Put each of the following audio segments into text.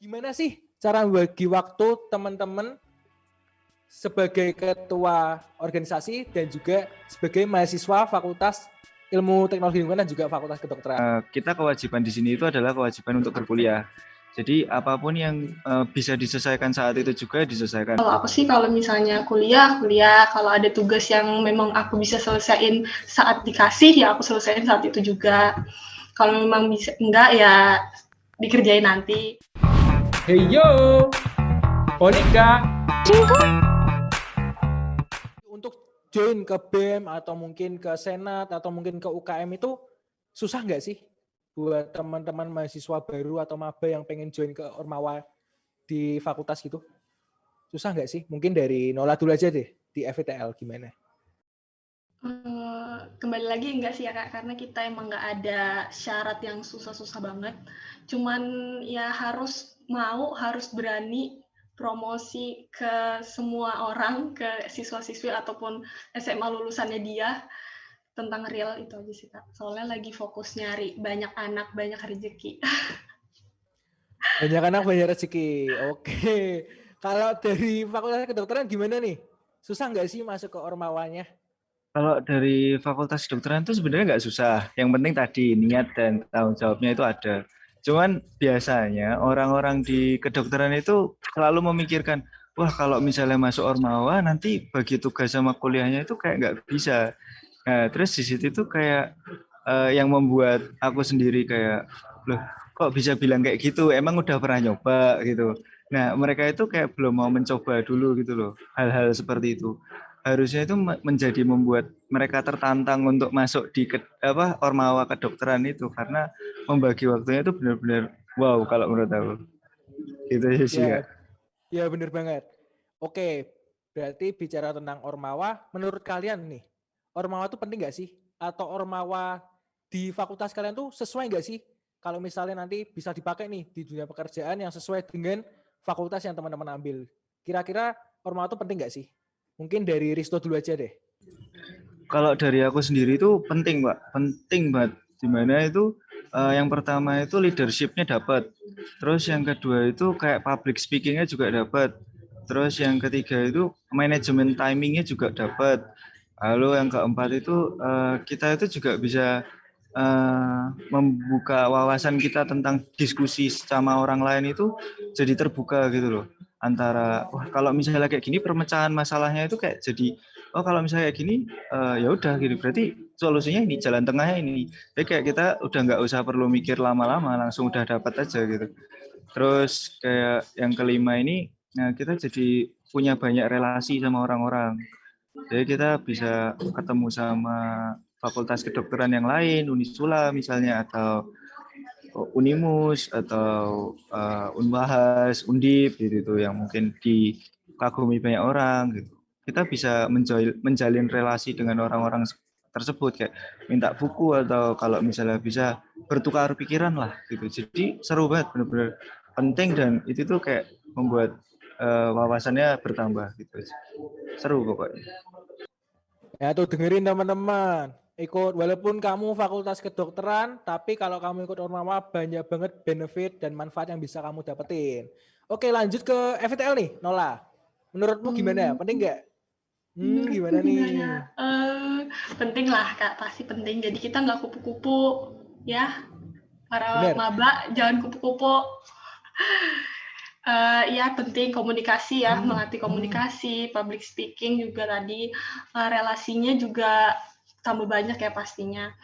Gimana sih cara bagi waktu teman-teman sebagai ketua organisasi dan juga sebagai mahasiswa Fakultas Ilmu Teknologi Lingkungan dan juga Fakultas Kedokteran? Kita kewajiban di sini itu adalah kewajiban untuk berkuliah. Jadi apapun yang bisa diselesaikan saat itu juga diselesaikan. Kalau aku sih kalau misalnya kuliah, kalau ada tugas yang memang aku bisa selesaiin saat dikasih, ya aku selesaiin saat itu juga. Kalau memang bisa enggak, ya dikerjain nanti. Hey yo, Monica. Untuk join ke BEM atau mungkin ke Senat atau mungkin ke UKM itu susah nggak sih buat teman-teman mahasiswa baru atau maba yang pengen join ke Ormawa di fakultas gitu? Susah nggak sih? Mungkin dari Nola dulu aja deh, di FITL gimana? Kembali lagi enggak sih ya Kak, karena kita emang nggak ada syarat yang susah-susah banget. Cuman ya harus berani promosi ke semua orang, ke siswa-siswi ataupun SMA lulusannya dia tentang real itu aja sih Kak. Soalnya lagi fokus nyari banyak anak, banyak rezeki. Banyak anak, banyak rezeki. Oke. Kalau dari Fakultas Kedokteran gimana nih? Susah nggak sih masuk ke Ormawanya? Kalau dari Fakultas Kedokteran itu sebenarnya nggak susah. Yang penting tadi niat dan tanggung jawabnya itu ada. Cuman biasanya orang-orang di kedokteran itu selalu memikirkan, wah kalau misalnya masuk Ormawa nanti bagi tugas sama kuliahnya itu kayak nggak bisa. Nah, terus di situ tuh kayak yang membuat aku sendiri kayak, loh kok bisa bilang kayak gitu? Emang udah pernah nyoba gitu. Nah, mereka itu kayak belum mau mencoba dulu gitu loh, hal-hal seperti itu. Harusnya itu menjadi membuat mereka tertantang untuk masuk di Ormawa kedokteran itu karena membagi waktunya itu benar-benar wow kalau menurut aku. Gitu aja sih, Kak. Ya bener banget. Oke, berarti bicara tentang Ormawa, menurut kalian nih, Ormawa itu penting nggak sih? Atau Ormawa di fakultas kalian tuh sesuai nggak sih? Kalau misalnya nanti bisa dipakai nih di dunia pekerjaan yang sesuai dengan fakultas yang teman-teman ambil. Kira-kira Ormawa itu penting nggak sih? Mungkin dari Risto dulu aja deh. Kalau dari aku sendiri itu penting, Pak. Penting banget. Dimana itu yang pertama itu leadership-nya dapat. Terus yang kedua itu kayak public speaking-nya juga dapat. Terus yang ketiga itu manajemen timing-nya juga dapat. Lalu yang keempat itu kita itu juga bisa membuka wawasan kita tentang diskusi sama orang lain itu jadi terbuka gitu loh. Antara wah kalau misalnya kayak gini permecahan masalahnya itu kayak jadi oh kalau misalnya kayak gini ya udah gitu berarti solusinya ini jalan tengahnya ini. Jadi kayak kita udah nggak usah perlu mikir lama-lama langsung udah dapat aja gitu. Terus kayak yang kelima ini nah kita jadi punya banyak relasi sama orang-orang. Jadi kita bisa ketemu sama fakultas kedokteran yang lain, Unisula misalnya atau Unimus atau Unwahas, Undip gitu yang mungkin dikagumi banyak orang gitu. Kita bisa menjalin relasi dengan orang-orang tersebut kayak minta buku atau kalau misalnya bisa bertukar pikiran lah gitu. Jadi seru banget benar-benar penting dan itu tuh kayak membuat wawasannya bertambah gitu. Seru pokoknya. Ya tuh dengerin teman-teman. Ikut walaupun kamu fakultas kedokteran, tapi kalau kamu ikut Ormawa banyak banget benefit dan manfaat yang bisa kamu dapetin. Oke, lanjut ke FTL nih, Nola. Menurutmu gimana? Penting nggak? Gimana nih? Penting lah Kak, pasti penting. Jadi kita nggak kupu-kupu ya. Para Bener. maba jangan kupu-kupu. Ya penting komunikasi ya, melatih komunikasi, public speaking juga tadi, relasinya juga tambah banyak ya pastinya.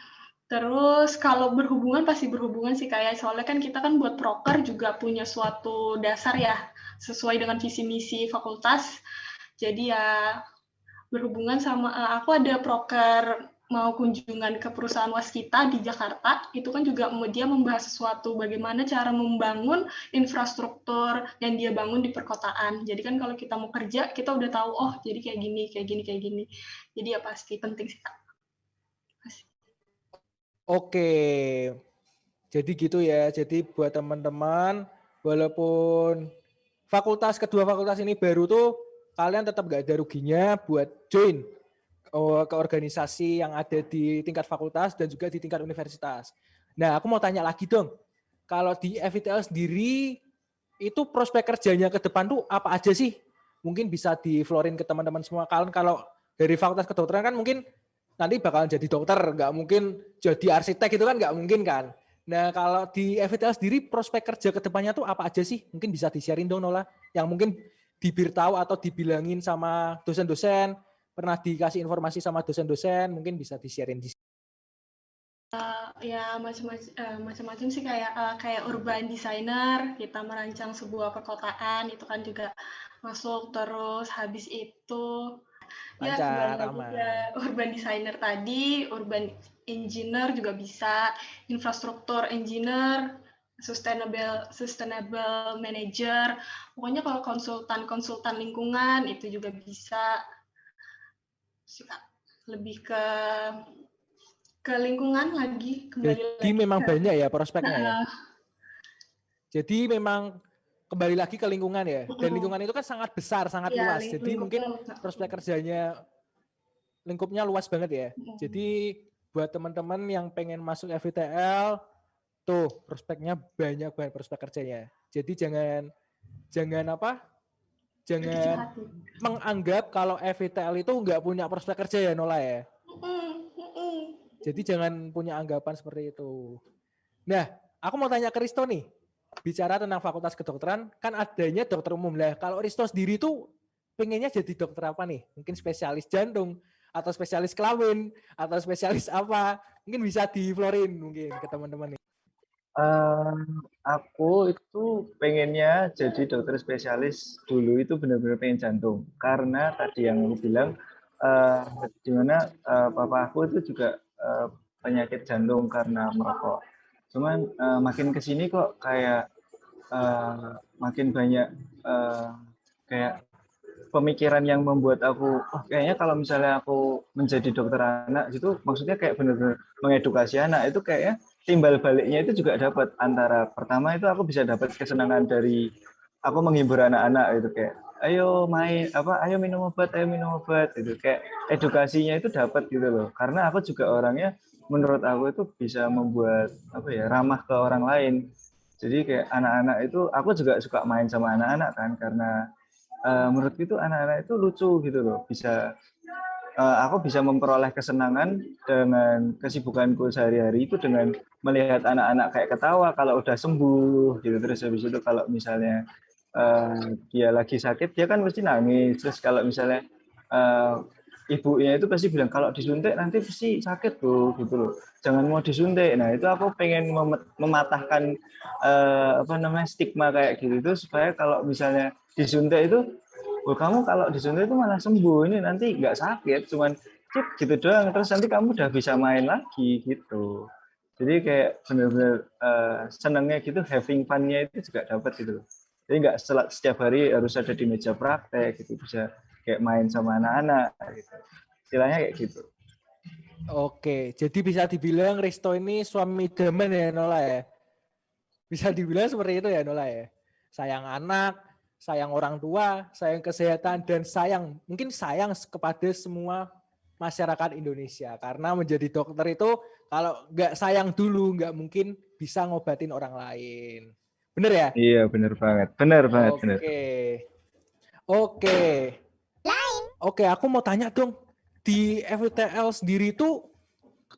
Terus kalau berhubungan pasti berhubungan sih kayak soalnya kan kita kan buat proker juga punya suatu dasar ya sesuai dengan visi misi fakultas. Jadi ya berhubungan sama aku ada proker mau kunjungan ke perusahaan waskita di Jakarta, itu kan juga dia membahas sesuatu bagaimana cara membangun infrastruktur yang dia bangun di perkotaan. Jadi kan kalau kita mau kerja, kita udah tahu, oh jadi kayak gini, kayak gini, kayak gini. Jadi ya pasti penting sih, Kak. Oke. Jadi gitu ya. Jadi buat teman-teman, walaupun kedua fakultas ini baru tuh, kalian tetap gak ada ruginya buat join ke organisasi yang ada di tingkat fakultas dan juga di tingkat universitas. Nah, aku mau tanya lagi dong. Kalau di FITL sendiri, itu prospek kerjanya ke depan tuh apa aja sih? Mungkin bisa di-florin ke teman-teman semua. Kalau dari Fakultas Kedokteran kan mungkin nanti bakalan jadi dokter, nggak mungkin jadi arsitek itu kan nggak mungkin kan. Nah kalau di FITL sendiri prospek kerja ke depannya tuh apa aja sih? Mungkin bisa di-sharing dong Nola, yang mungkin diberitahu atau dibilangin sama dosen-dosen, pernah dikasih informasi sama dosen-dosen, mungkin bisa di-sharing di Ya macam-macam sih, kayak urban designer, kita merancang sebuah perkotaan itu kan juga masuk. Terus habis itu ya kembali lancar, lagi ke aman. urban designer tadi, urban engineer juga bisa, infrastruktur engineer, sustainable manager. Pokoknya kalau konsultan lingkungan itu juga bisa sih, Kak. Lebih ke lingkungan lagi, kembali Jadi lagi memang ke banyak ya prospeknya ya. Jadi memang kembali lagi ke lingkungan ya. Dan lingkungan itu kan sangat besar, sangat ya luas. Jadi mungkin lingkungan. prospek kerjanya lingkupnya luas banget ya. Jadi buat teman-teman yang pengen masuk FITL, tuh prospeknya banyak banget prospek kerjanya. Jadi jangan apa? Berkecil Jangan hati. menganggap kalau FITL itu nggak punya prospek kerja ya Nola ya. Jadi jangan punya anggapan seperti itu. Nah, aku mau tanya ke Risto nih. Bicara tentang Fakultas Kedokteran, kan adanya dokter umum lah. Kalau Risto sendiri tuh pengennya jadi dokter apa nih? Mungkin spesialis jantung, atau spesialis kelamin, atau spesialis apa? Mungkin bisa di-florin mungkin ke teman-teman nih. Aku itu pengennya jadi dokter spesialis dulu itu benar-benar pengen jantung. Karena tadi yang lu bilang, dimana papa aku itu juga penyakit jantung karena merokok. Cuman makin kesini kok kayak makin banyak kayak pemikiran yang membuat aku, kayaknya kalau misalnya aku menjadi dokter anak gitu, maksudnya kayak benar-benar mengedukasi anak itu kayaknya timbal baliknya itu juga dapat. Antara pertama itu aku bisa dapat kesenangan dari aku menghibur anak-anak itu kayak ayo main ayo minum obat gitu, kayak edukasinya itu dapat gitu loh. Karena aku juga orangnya menurut aku itu bisa membuat ramah ke orang lain. Jadi kayak anak-anak itu aku juga suka main sama anak-anak kan, karena menurutku itu anak-anak itu lucu gitu loh. Aku bisa memperoleh kesenangan dengan kesibukanku sehari-hari itu dengan melihat anak-anak kayak ketawa kalau udah sembuh gitu. Terus habis itu kalau misalnya dia lagi sakit, dia kan mesti nangis. Terus kalau misalnya ibunya itu pasti bilang kalau disuntik nanti pasti sakit tuh gitu loh, jangan mau disuntik. Nah itu aku pengen mematahkan stigma kayak gitu itu, supaya kalau misalnya disuntik itu, kamu kalau disuntik itu malah sembuh, ini nanti nggak sakit, cuman cip gitu doang, terus nanti kamu udah bisa main lagi gitu. Jadi kayak benar-benar senangnya gitu, having fun-nya itu juga dapat gitu. Jadi nggak setiap hari harus ada di meja praktek gitu, bisa kayak main sama anak-anak gitu. Istilahnya kayak gitu. Oke, jadi bisa dibilang Risto ini suami idaman ya Nola ya. Bisa dibilang seperti itu ya Nola ya. Sayang anak, sayang orang tua, sayang kesehatan, dan mungkin sayang kepada semua masyarakat Indonesia. Karena menjadi dokter itu kalau nggak sayang dulu, nggak mungkin bisa ngobatin orang lain. Bener ya? Iya, bener banget. Bener banget, bener. Oke. Oke, aku mau tanya dong. Di FITL sendiri itu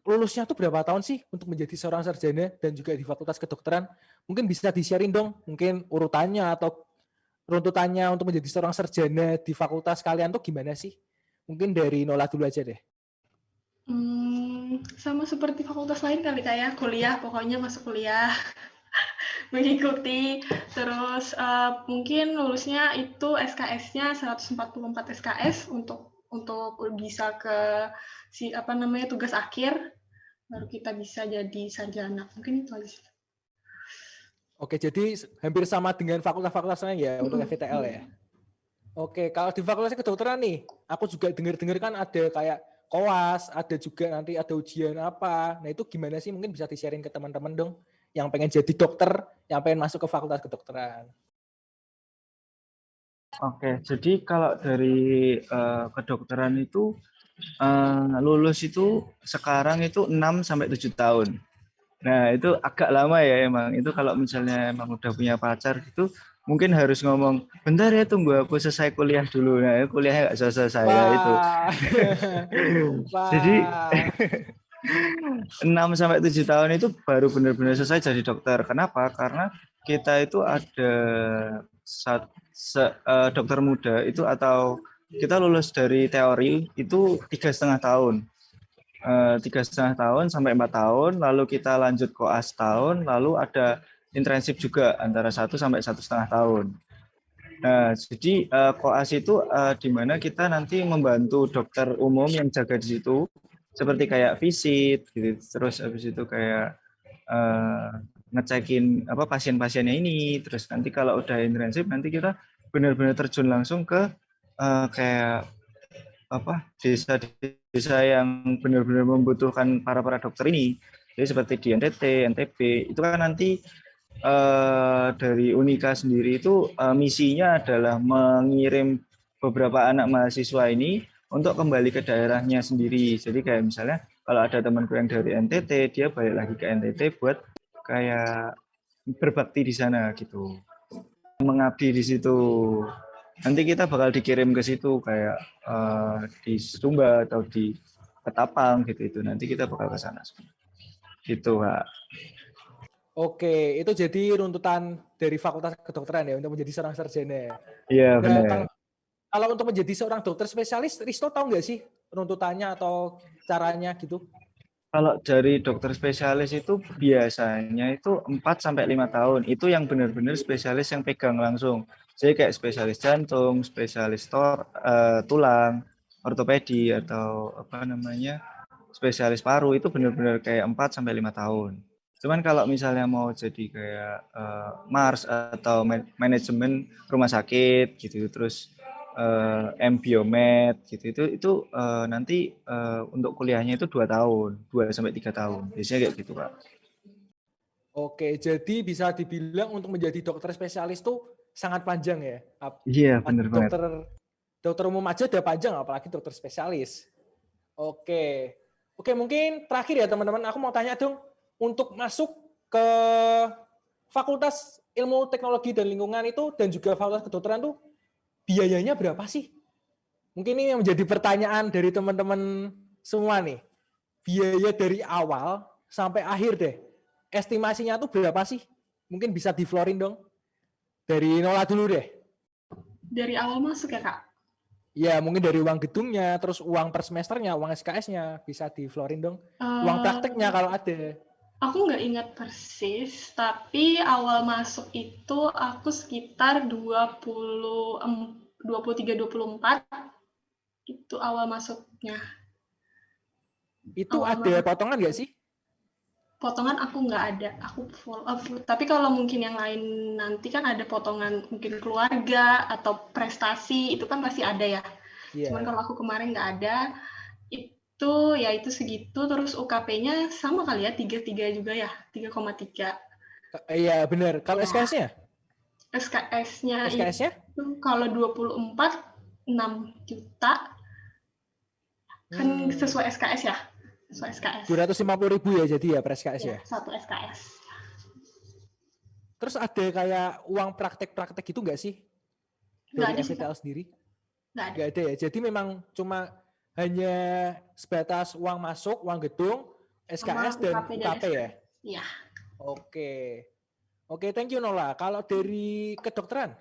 lulusnya tuh berapa tahun sih untuk menjadi seorang sarjana dan juga di Fakultas Kedokteran? Mungkin bisa di-sharing dong, mungkin urutannya atau runtutannya untuk menjadi seorang sarjana di fakultas kalian tuh gimana sih? Mungkin dari Nola dulu aja deh. Sama seperti fakultas lain kali kayak kuliah, pokoknya masuk kuliah, mengikuti. Terus mungkin lulusnya itu SKS-nya 144 SKS untuk bisa ke tugas akhir, baru kita bisa jadi sarjana. Mungkin itu aja sih. Oke, jadi hampir sama dengan fakultas-fakultas lain ya untuk FITL ya. Oke, kalau di Fakultas Kedokteran nih, aku juga dengar-dengar kan ada kayak koas, ada juga nanti ada ujian apa. Nah itu gimana sih? Mungkin bisa di-sharing ke teman-teman dong yang pengen jadi dokter, yang pengen masuk ke Fakultas Kedokteran. Oke, jadi kalau dari kedokteran itu lulus itu sekarang itu 6-7 tahun. Nah, itu agak lama ya emang. Itu kalau misalnya emang udah punya pacar gitu, mungkin harus ngomong, bentar ya tunggu aku selesai kuliah dulu. Nah, kuliahnya nggak selesai lah itu. Wah. Jadi Wah. 6 sampai 7 tahun itu baru benar-benar selesai jadi dokter. Kenapa? Karena kita itu ada dokter muda itu atau kita lulus dari teori itu 3,5 tahun. 3,5 tahun sampai 4 tahun, lalu kita lanjut koas tahun, lalu ada internship juga antara 1 sampai 1,5 tahun. Nah, jadi koas itu di mana kita nanti membantu dokter umum yang jaga di situ, seperti kayak visit, gitu. Terus habis itu kayak ngecekin apa pasien-pasiennya ini. Terus nanti kalau udah internship, nanti kita benar-benar terjun langsung ke kayak apa desa-desa yang benar-benar membutuhkan para dokter ini. Jadi seperti di NTT, NTB, itu kan nanti dari Unika sendiri itu misinya adalah mengirim beberapa anak mahasiswa ini untuk kembali ke daerahnya sendiri. Jadi kayak misalnya kalau ada temanku yang dari NTT, dia balik lagi ke NTT buat kayak berbakti di sana gitu, mengabdi di situ. Nanti kita bakal dikirim ke situ kayak di Sumba atau di Ketapang gitu itu. Nanti kita bakal ke sana. Gitu, Kak. Oke, itu jadi runtutan dari Fakultas Kedokteran ya untuk menjadi seorang sarjana. Iya, Nah, benar. kalau untuk menjadi seorang dokter spesialis, Risto tahu nggak sih runtutannya atau caranya gitu? Kalau dari dokter spesialis itu biasanya itu 4-5 tahun. Itu yang benar-benar spesialis yang pegang langsung. Jadi kayak spesialis jantung, spesialis tulang, ortopedi atau apa namanya, spesialis paru itu benar-benar kayak 4-5 tahun. Cuman kalau misalnya mau jadi kayak Mars atau manajemen rumah sakit gitu, terus M-Biomed gitu itu nanti untuk kuliahnya itu 2 tahun, 2-3 tahun. Biasanya kayak gitu, Pak. Oke, jadi bisa dibilang untuk menjadi dokter spesialis tuh sangat panjang ya. Iya, benar banget. Dokter umum aja udah panjang, apalagi dokter spesialis. Oke, mungkin terakhir ya teman-teman, aku mau tanya dong, untuk masuk ke Fakultas Ilmu Teknologi dan Lingkungan itu dan juga Fakultas Kedokteran tuh biayanya berapa sih? Mungkin ini yang menjadi pertanyaan dari teman-teman semua nih. Biaya dari awal sampai akhir deh. Estimasinya tuh berapa sih? Mungkin bisa di-floorin dong. Dari Nola dulu deh. Dari awal masuk ya, Kak? Ya, mungkin dari uang gedungnya, terus uang per semesternya, uang SKS-nya, bisa di-floorin dong. Uang prakteknya kalau ada. Aku nggak ingat persis, tapi awal masuk itu aku sekitar 23-24 itu awal masuknya. Itu ada potongan nggak sih? Potongan aku nggak ada, aku full up. Tapi kalau mungkin yang lain nanti kan ada potongan mungkin keluarga atau prestasi, itu kan pasti ada ya. Yeah. Cuman kalau aku kemarin nggak ada, itu ya itu segitu, terus UKP-nya sama kali ya, 3,3 juga ya, 3,3. Iya benar. Kalau ya. SKS-nya? SKS-nya itu kalau 24, 6 juta. Kan sesuai SKS ya? Sesuai SKS. 250.000 ya jadi ya per SKS ya? Satu SKS. Terus ada kayak uang praktek-praktek gitu nggak sih? Dari FTL sendiri? Nggak ada ya? Jadi memang cuma hanya sebatas uang masuk, uang gedung, SKS dan UKP ya? Iya. Oke, thank you Nola. Kalau dari kedokteran,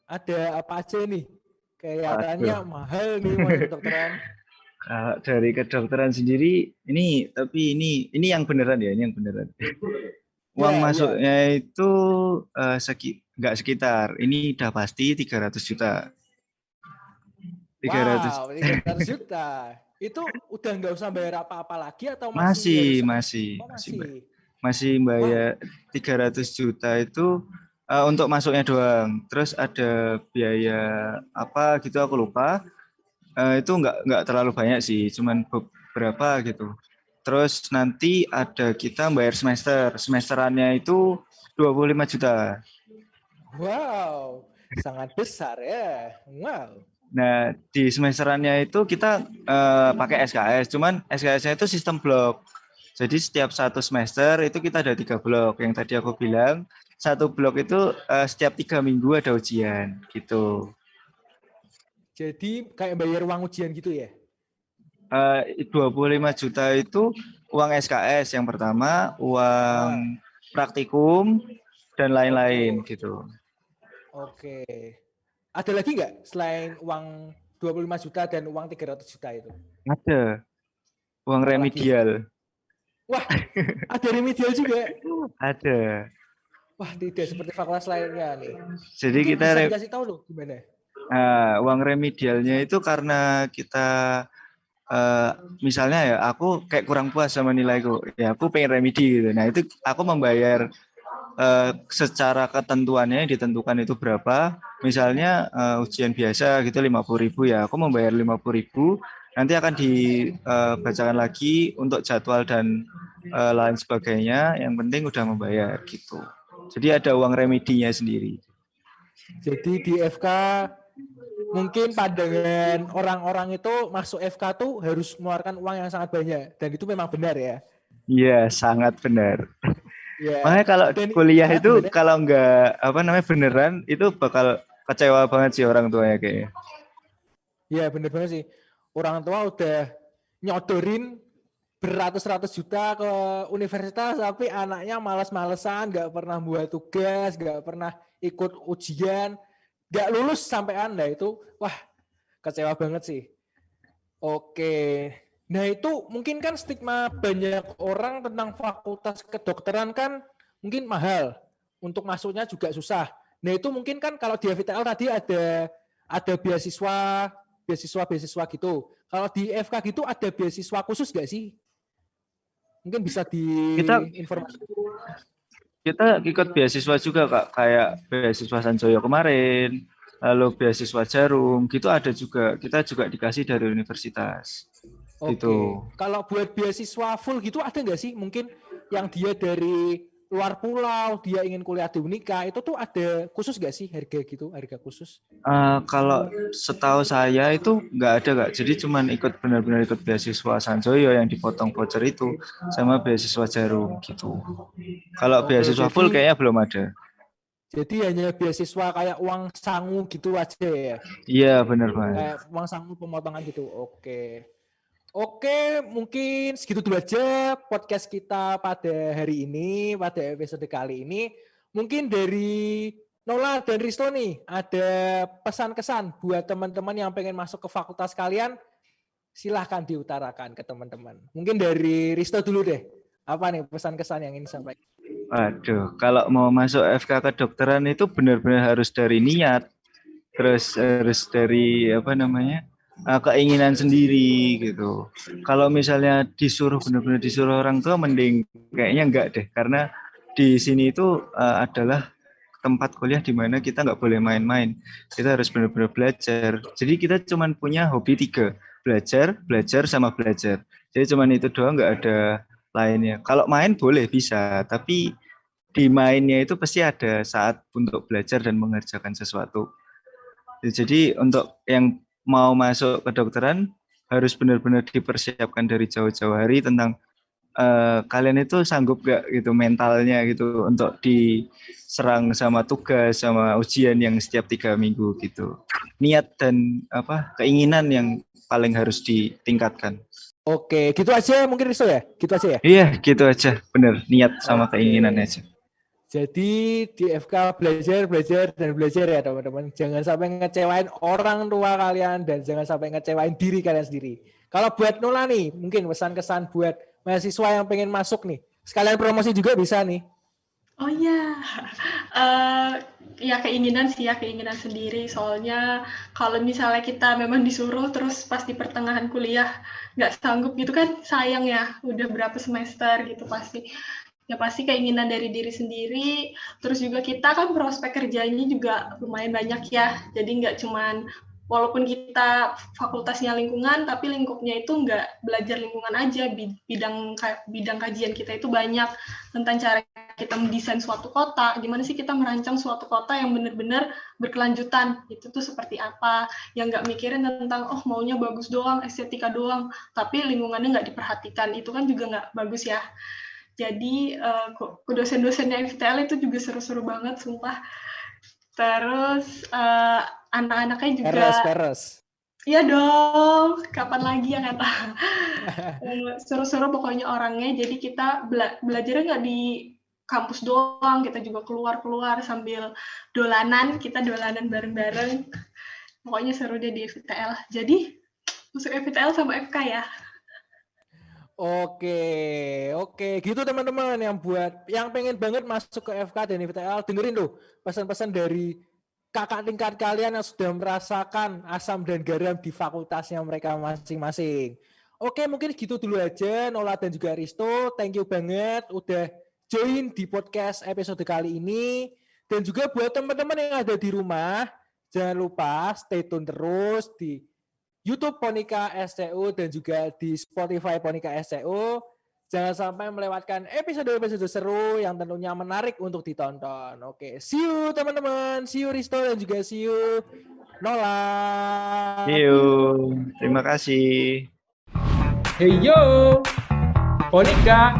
ada apa aja nih? Kayaknya mahal nih uang kedokteran. Kalau dari kedokteran sendiri, ini yang beneran ya, ini yang beneran. Uang masuknya itu nggak sekitar, ini udah pasti 300 juta. 300 juta. Itu udah nggak usah bayar apa-apa lagi atau masih bayar 300 juta itu untuk masuknya doang. Terus ada biaya apa gitu aku lupa. Itu nggak terlalu banyak sih, cuman beberapa gitu. Terus nanti ada kita bayar semesterannya itu 25 juta. Wow, sangat besar ya. Wow. Nah, di semesterannya itu kita pakai SKS, cuman SKS-nya itu sistem blok. Jadi setiap 1 semester itu kita ada 3 blok. Yang tadi aku bilang, satu blok itu setiap 3 minggu ada ujian gitu. Jadi kayak bayar uang ujian gitu ya? 25 juta itu uang SKS yang pertama, uang Ah, praktikum dan lain-lain oke. gitu. Oke. Ada lagi nggak selain uang 25 juta dan uang 300 juta itu? Ada uang Apalagi? remedial. Wah, ada remedial juga. Ada. Wah, tidak seperti fakultas lainnya nih. Jadi Mungkin kita bisa dikasih tahu loh gimana? uang remedialnya itu karena kita eh, misalnya ya aku kayak kurang puas sama nilaiku, ya aku pengen remedi gitu. Nah itu aku membayar secara ketentuannya yang ditentukan itu berapa. Misalnya ujian biasa gitu 50.000 ya, aku membayar 50.000. Nanti akan dibacakan lagi untuk jadwal dan lain sebagainya. Yang penting udah membayar gitu. Jadi ada uang remedinya sendiri. Jadi di FK mungkin pandangan orang-orang itu masuk FK tuh harus mengeluarkan uang yang sangat banyak dan itu memang benar ya. Iya, sangat benar. Ya. Makanya kalau Dan kuliah itu gimana? kalau nggak apa namanya beneran itu bakal kecewa banget sih orang tuanya kayaknya. Ya benar banget sih. Orang tua udah nyodorin beratus-ratus juta ke universitas tapi anaknya malas-malesan, nggak pernah buat tugas, nggak pernah ikut ujian, nggak lulus sampai Anda itu, wah kecewa banget sih. Oke. Nah itu mungkin kan stigma banyak orang tentang fakultas kedokteran kan mungkin mahal. Untuk masuknya juga susah. Nah itu mungkin kan kalau di FITL tadi ada beasiswa gitu. Kalau di FK gitu ada beasiswa khusus nggak sih? Mungkin bisa Kita diinformasikan. kita ikut beasiswa juga Kak, kayak beasiswa Sanjoyo kemarin, lalu beasiswa Jarum, gitu ada juga. Kita juga dikasih dari universitas. Oke. Gitu. Kalau buat beasiswa full gitu ada nggak sih? Mungkin yang dia dari luar pulau, dia ingin kuliah di Unika, itu tuh ada khusus nggak sih harga gitu, harga khusus? Kalau setahu saya itu nggak ada Kak. Jadi cuman benar-benar ikut beasiswa Sanjoyo yang dipotong voucher itu sama beasiswa Jarum gitu. Kalau Oke, beasiswa full jadi kayaknya belum ada. hanya beasiswa kayak uang sangu gitu aja ya. Iya benar Mas. Kayak uang sangu pemotongan gitu. Oke. Oke, mungkin segitu dulu aja podcast kita pada hari ini, pada episode kali ini. Mungkin dari Nola dan Risto nih, ada pesan-kesan buat teman-teman yang pengen masuk ke fakultas kalian, silahkan diutarakan ke teman-teman. Mungkin dari Risto dulu deh. Apa nih pesan-kesan yang ingin disampaikan? Waduh, kalau mau masuk FK kedokteran itu benar-benar harus dari niat, terus harus dari apa namanya keinginan sendiri gitu. Kalau misalnya disuruh benar-benar disuruh orang tua, mending kayaknya enggak deh, karena di sini itu adalah tempat kuliah di mana kita nggak boleh main-main. Kita harus benar-benar belajar. Jadi kita cuma punya hobi 3, belajar, belajar, sama belajar. Jadi cuma itu doang, nggak ada lainnya. Kalau main boleh bisa, tapi di mainnya itu pasti ada saat untuk belajar dan mengerjakan sesuatu. Jadi untuk yang mau masuk kedokteran harus benar-benar dipersiapkan dari jauh-jauh hari tentang kalian itu sanggup gak gitu mentalnya gitu untuk diserang sama tugas sama ujian yang setiap 3 minggu gitu. Niat dan apa keinginan yang paling harus ditingkatkan. Oke, gitu aja mungkin Risto ya? Gitu aja ya? Iya gitu aja, bener niat sama Oke. keinginan aja. Jadi di FK belajar, belajar, dan belajar ya teman-teman. Jangan sampai ngecewain orang tua kalian dan jangan sampai ngecewain diri kalian sendiri. Kalau buat Nula nih, mungkin pesan-kesan buat mahasiswa yang pengen masuk nih. Sekalian promosi juga bisa nih. Oh iya, ya keinginan sih ya, keinginan sendiri. Soalnya kalau misalnya kita memang disuruh terus pas di pertengahan kuliah nggak sanggup gitu kan sayang ya, udah berapa semester gitu pasti. Ya pasti keinginan dari diri sendiri, terus juga kita kan prospek kerjanya juga lumayan banyak ya, jadi nggak cuman walaupun kita fakultasnya lingkungan, tapi lingkupnya itu nggak belajar lingkungan aja, bidang kajian kita itu banyak tentang cara kita mendesain suatu kota, gimana sih kita merancang suatu kota yang benar-benar berkelanjutan, itu tuh seperti apa, yang nggak mikirin tentang, oh maunya bagus doang, estetika doang, tapi lingkungannya nggak diperhatikan, itu kan juga nggak bagus ya. Jadi dosen-dosennya FTL itu juga seru-seru banget, sumpah. Terus anak-anaknya juga. Peres. Iya dong, kapan lagi ya kata. Seru-seru pokoknya orangnya. Jadi kita belajarnya nggak di kampus doang, kita juga keluar-keluar sambil dolanan, kita dolanan bareng-bareng. Pokoknya seru deh di FTL. Jadi masuk FTL sama FK ya. Oke, gitu teman-teman yang pengen banget masuk ke FK dan FTL, dengerin tuh pesan-pesan dari kakak tingkat kalian yang sudah merasakan asam dan garam di fakultasnya mereka masing-masing. Oke, mungkin gitu dulu aja Nola dan juga Risto. Thank you banget udah join di podcast episode kali ini. Dan juga buat teman-teman yang ada di rumah, jangan lupa stay tune terus di YouTube Ponika SCU dan juga di Spotify Ponika SCU. Jangan sampai melewatkan episode-episode seru yang tentunya menarik untuk ditonton. Oke, see you teman-teman. See you Risto dan juga see you Nola. See you. Terima kasih. Hey yo, Monica.